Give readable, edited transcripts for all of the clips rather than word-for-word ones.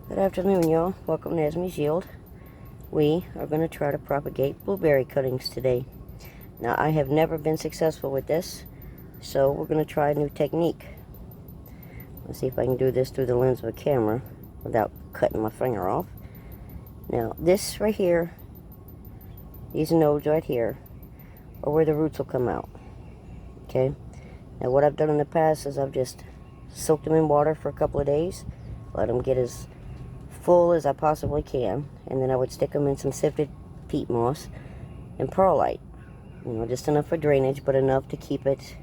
Good afternoon, y'all. Welcome to Esme's Yield. We are going to try to propagate blueberry cuttings today. Now, I have never been successful with this, so we're going to try a new technique. Let's see if I can do this through the lens of a camera without cutting my finger off. Now, this right here, these nodes right here, are where the roots will come out. Okay? Now, what I've done in the past is I've just soaked them in water for a couple of days, let them get as full as I possibly can, and then I would stick them in some sifted peat moss and perlite. You know, just enough for drainage, but enough to keep it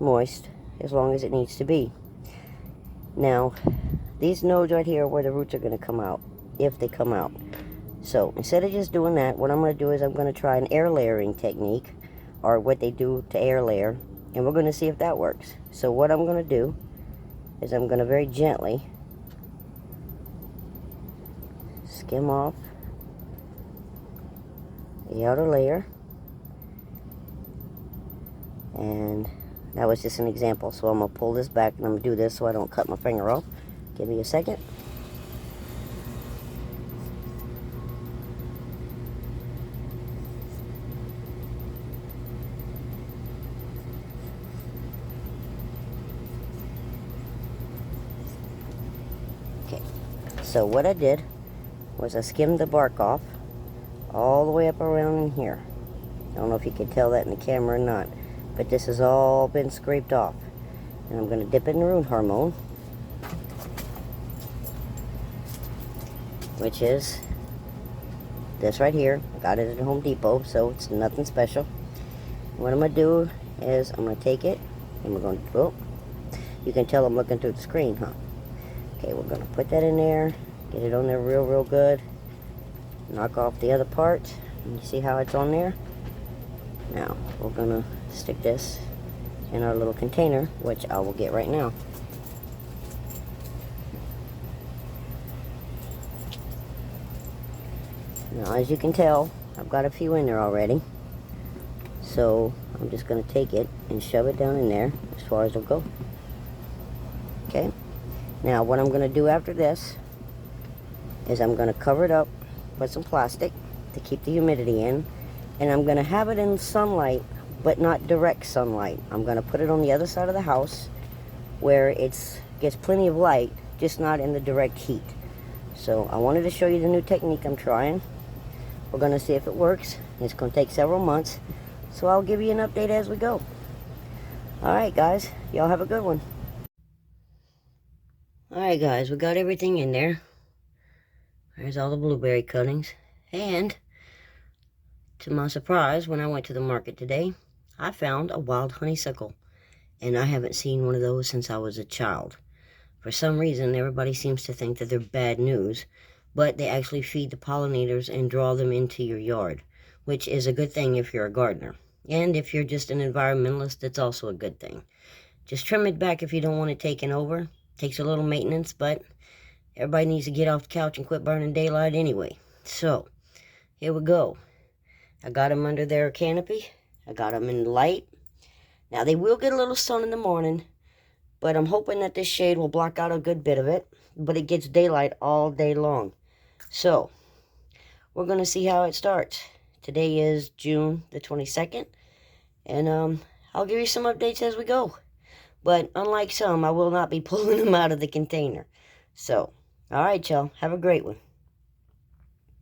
moist as long as it needs to be. Now, these nodes right here are where the roots are going to come out, if they come out. So, instead of just doing that, what I'm going to do is I'm going to try an air layering technique, or what they do to air layer, and we're going to see if that works. So what I'm going to do is I'm going to very gently skim off the outer layer, and that was just an example, so I'm going to pull this back and I'm going to do this so I don't cut my finger off. Give me a second. Okay, so what I did was I skimmed the bark off all the way up around in here. I don't know if you can tell that in the camera or not, but this has all been scraped off. And I'm going to dip it in root hormone, which is this right here. I got it at Home Depot, so it's nothing special. What I'm going to do is I'm going to take it and we're going to, oh, you can tell I'm looking through the screen, huh? Okay, we're going to put that in there, get it on there real good, knock off the other part, and you see how it's on there? Now, we're going to stick this in our little container, which I will get right now. Now, as you can tell, I've got a few in there already. So, I'm just going to take it and shove it down in there as far as it'll go. Okay? Now, what I'm going to do after this is I'm going to cover it up with some plastic to keep the humidity in. And I'm going to have it in sunlight, but not direct sunlight. I'm going to put it on the other side of the house where it gets plenty of light, just not in the direct heat. So I wanted to show you the new technique I'm trying. We're going to see if it works. It's going to take several months, so I'll give you an update as we go. Alright guys, y'all have a good one. Alright guys, we got everything in there. There's all the blueberry cuttings. And to my surprise, when I went to the market today, I found a wild honeysuckle. And I haven't seen one of those since I was a child. For some reason, everybody seems to think that they're bad news, but they actually feed the pollinators and draw them into your yard, which is a good thing if you're a gardener. And if you're just an environmentalist, that's also a good thing. Just trim it back if you don't want it taken over. Takes a little maintenance, but everybody needs to get off the couch and quit burning daylight anyway. So, here we go. I got them under their canopy. I got them in the light. Now, they will get a little sun in the morning, but I'm hoping that this shade will block out a good bit of it, but it gets daylight all day long. So, we're going to see how it starts. Today is June the 22nd, and I'll give you some updates as we go. But unlike some, I will not be pulling them out of the container. So, all right, y'all. Have a great one.